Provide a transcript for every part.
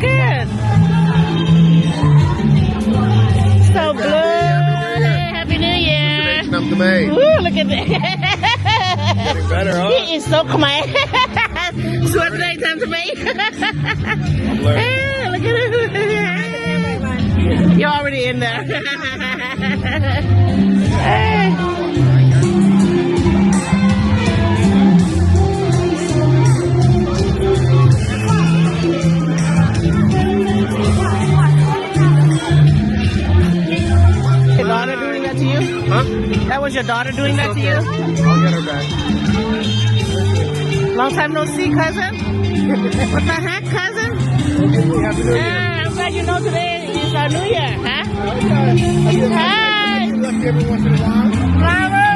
Good. So blue. Happy New Year. Ooh, look at that. Getting better, huh? He is so quiet. Short day time to me. Look at it. You're already in there. Your daughter doing that to you? Huh? That was your daughter doing that to you? I'll get her back. Long time no see, cousin. What the heck, cousin? Happy New Year. Yeah, I'm glad you know today is our New Year, huh? Hi. Left every once in a while. Flower.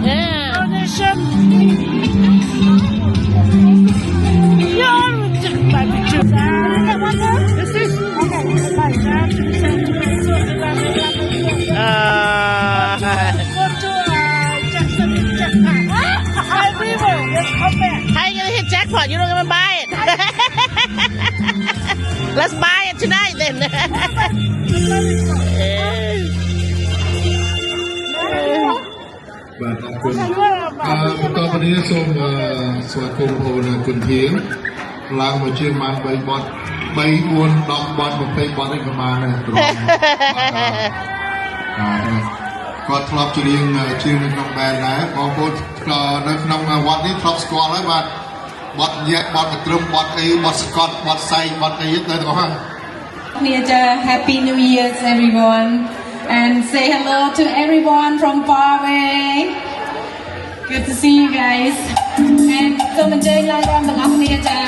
Yeah. Audition. You're always just my picture. This is. How you gonna hit jackpot? You don't even buy it. Let's buy it tonight then. បាទអរគុណបន្តមកនេះសូមស្វាគមន៍បងប្អូនគុណធានឡើងមកជាបាន3បទ3 4 10បទ20បទនេះក៏បានដែរព្រមគាត់ធ្លាប់ច្រៀងជានៅក្នុងបែបដែរបងប្អូននៅក្នុងវត្តនេះធ្លាប់ស្គាល់ហើយបាទបទញាក់បទកត្រឹមបទអីបទស្កត់បទសែងបទអីទៅទាំងអស់ Happy New Year, everyone, and say hello to everyone from far away. Good to see you guys. And so mình chơi live on the Ngọc Nia cha.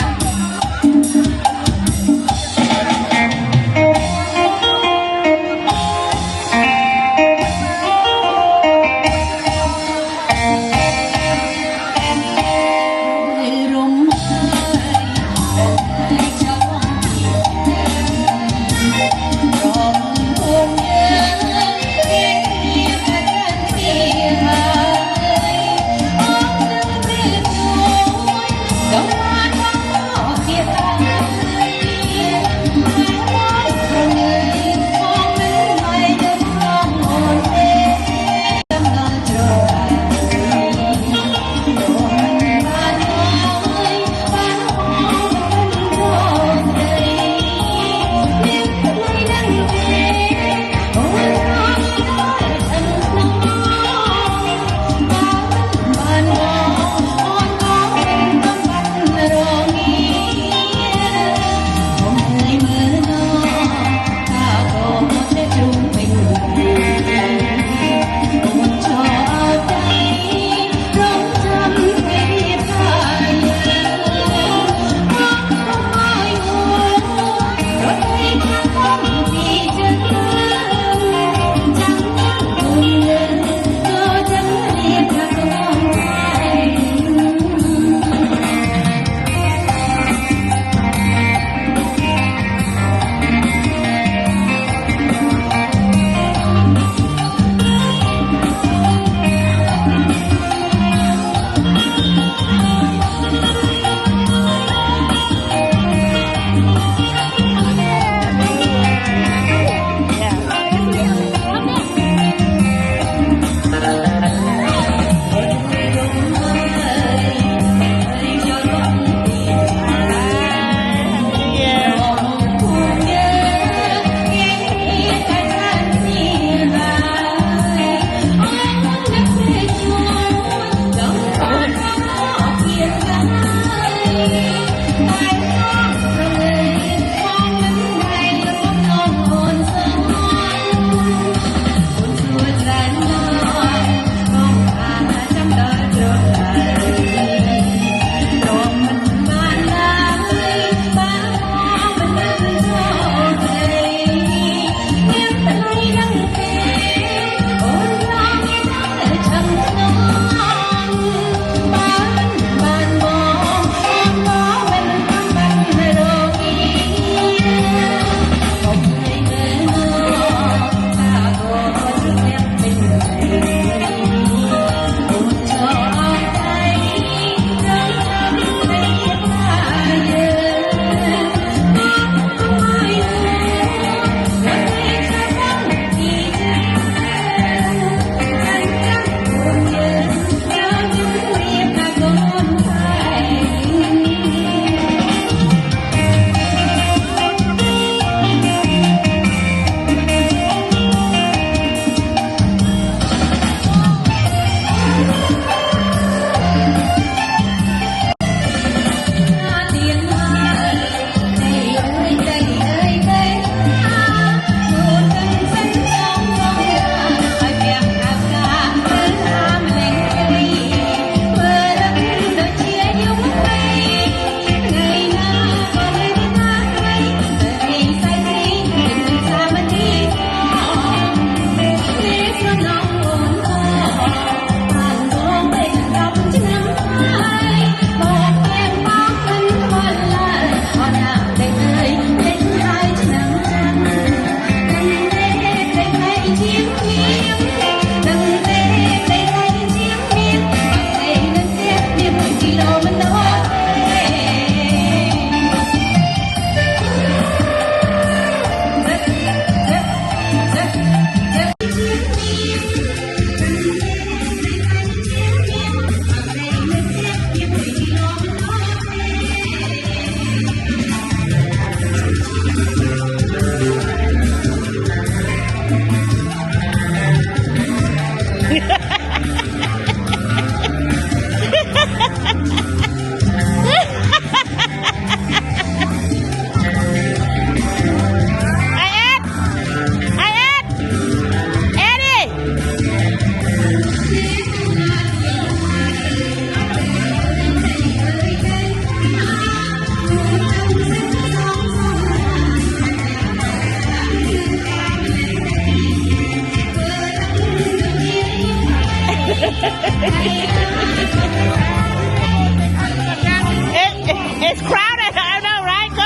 It's crowded, I know, right? Go!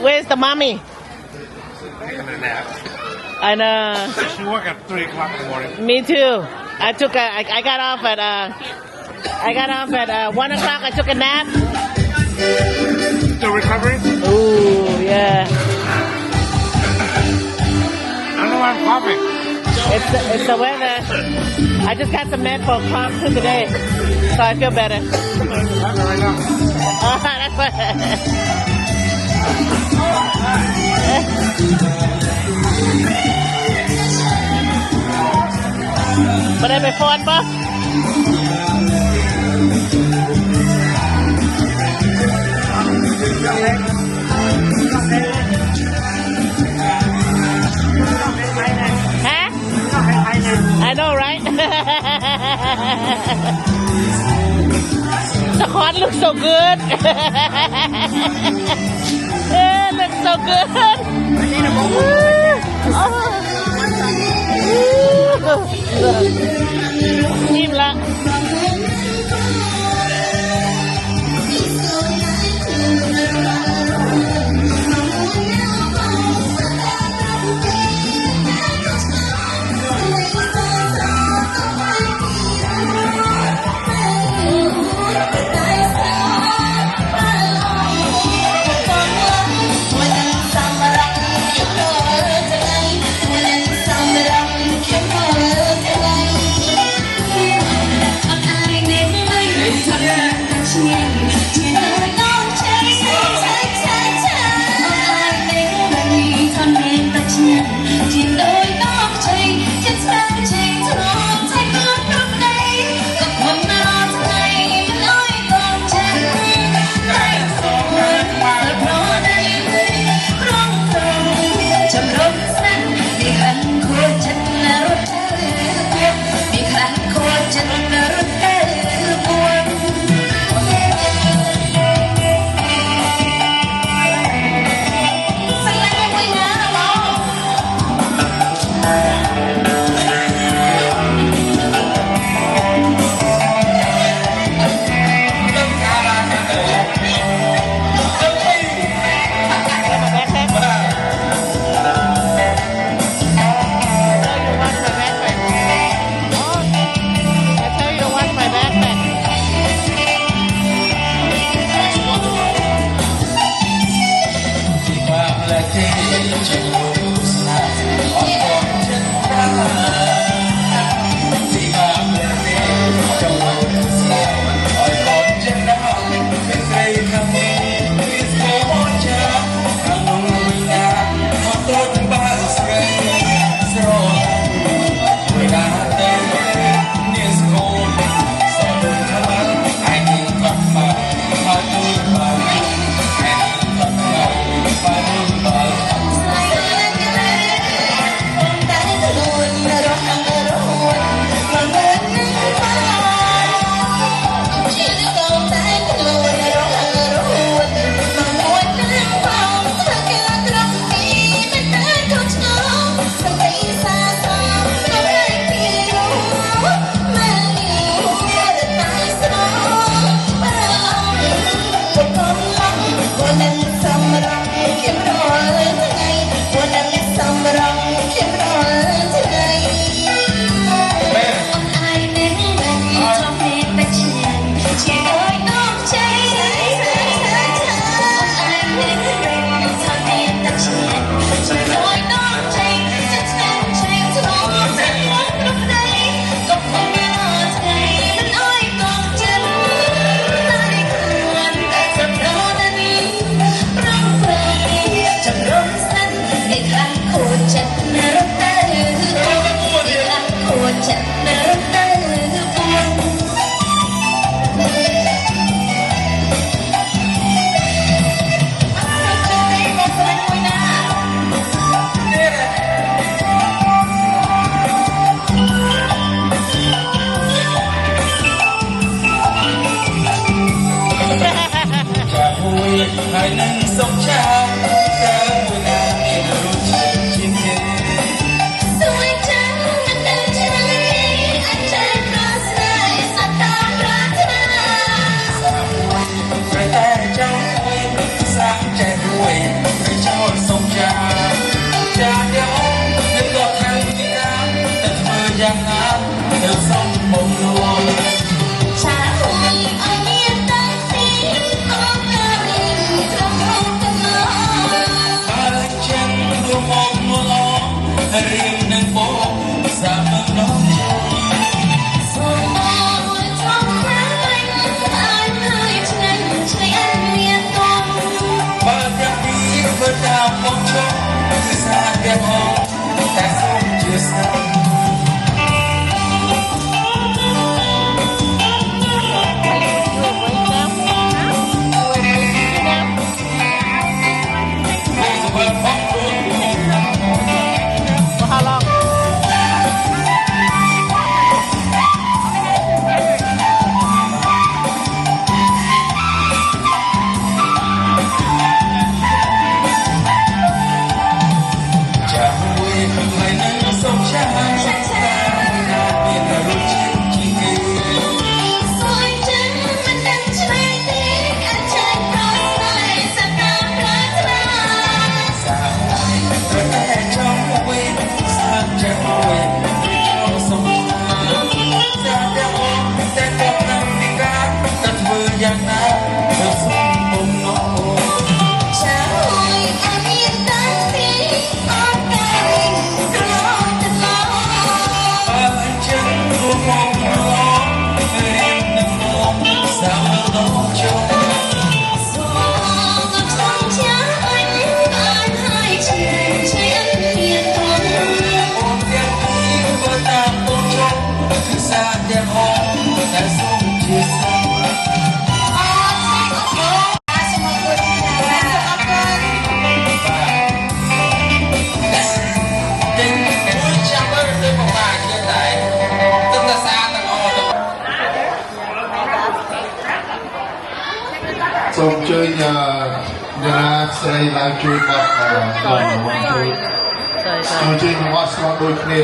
Where's the mommy? Taking a nap. And She woke up 3 o'clock in the morning. me too. I got off at 1 o'clock. I took a nap. Still recovering? Ooh, yeah. I don't know why I'm coughing. It's the weather. I just got some med for cough too today, so I feel better. Right now. That's what. But I've been fought, boss. Huh? I know, right? The corn looks so good. It looks so good. Imละ សូមជួយតារាស្រីឡើងជួយបត់ជួយមកបត់ស្គាល់ដូចគ្នា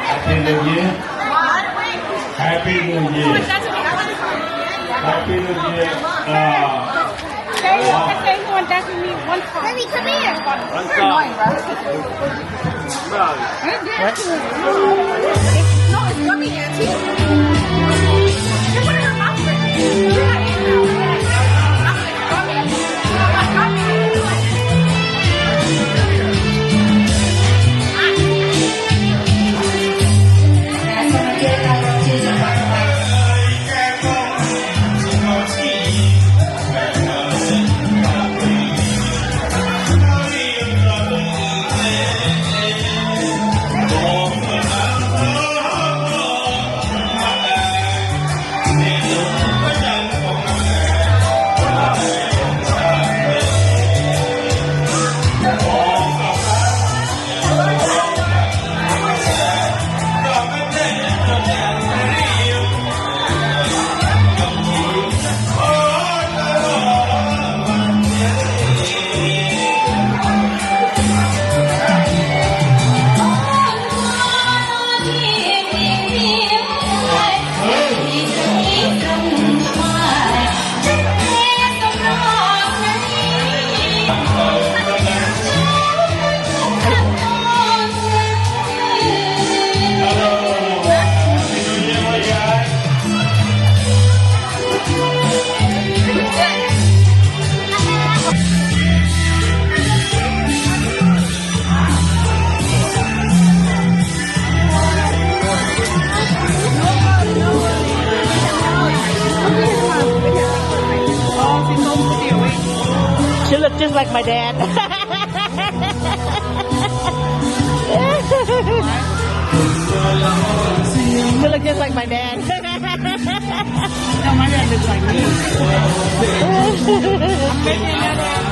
Happy New Year. Happy New Year. Happy New Year. Say one doesn't mean one song. Baby, come here. One song. What? No, it's gummy here too. You put it in your mouth. She looked just like my dad. She looked just like my dad. No, my dad looks like me. I'm making that that's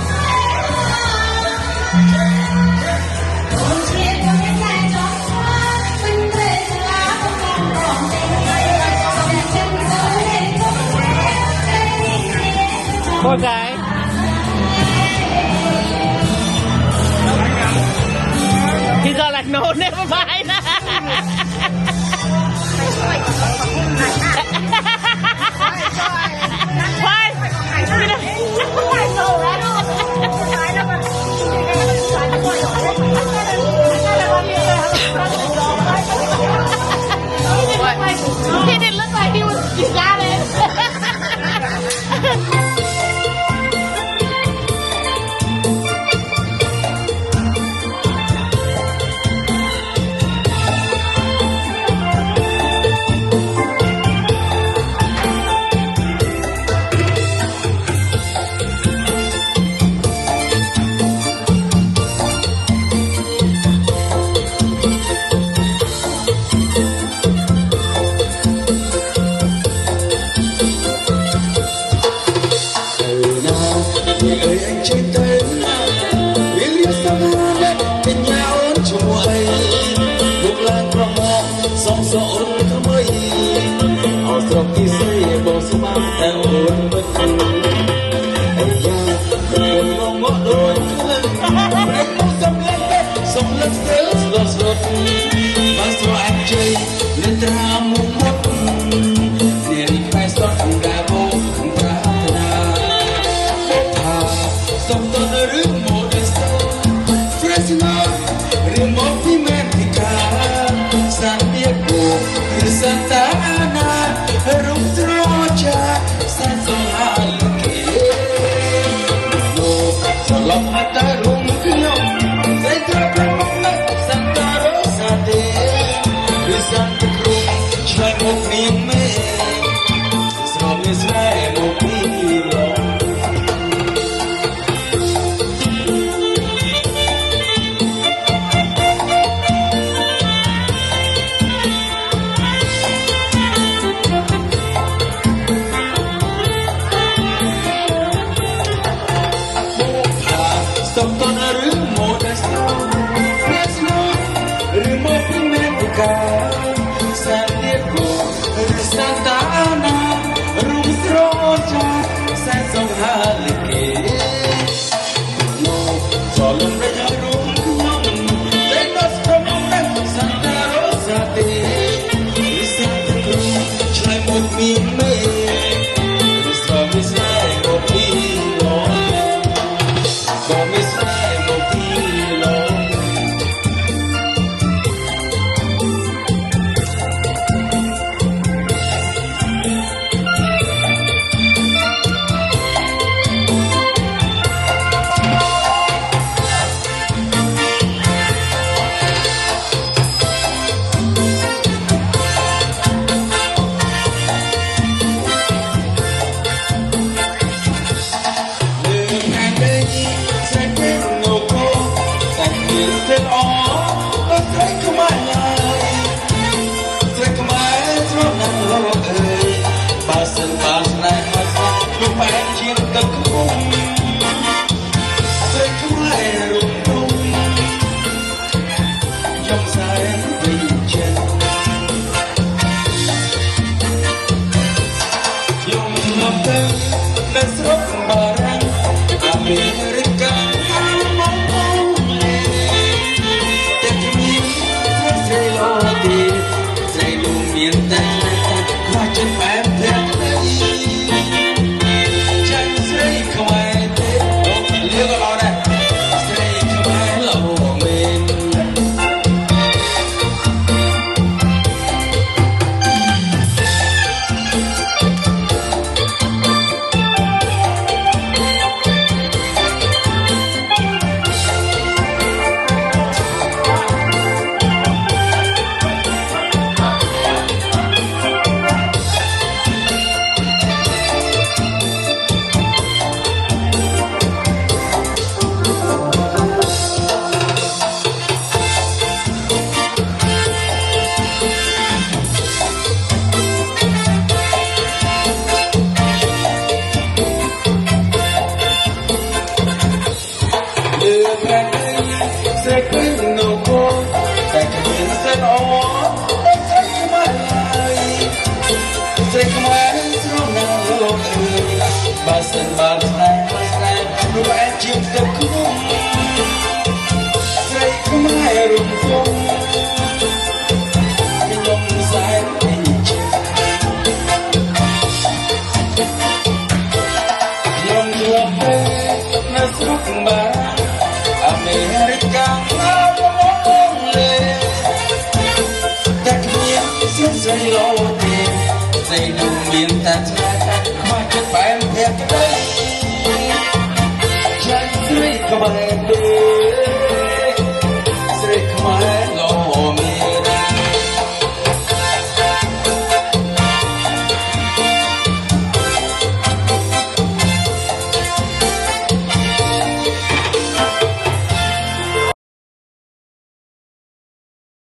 a Okay. He's all like, no, never mind. He didn't look like he was excited. say low say no mean that my good band have to just three come on three come on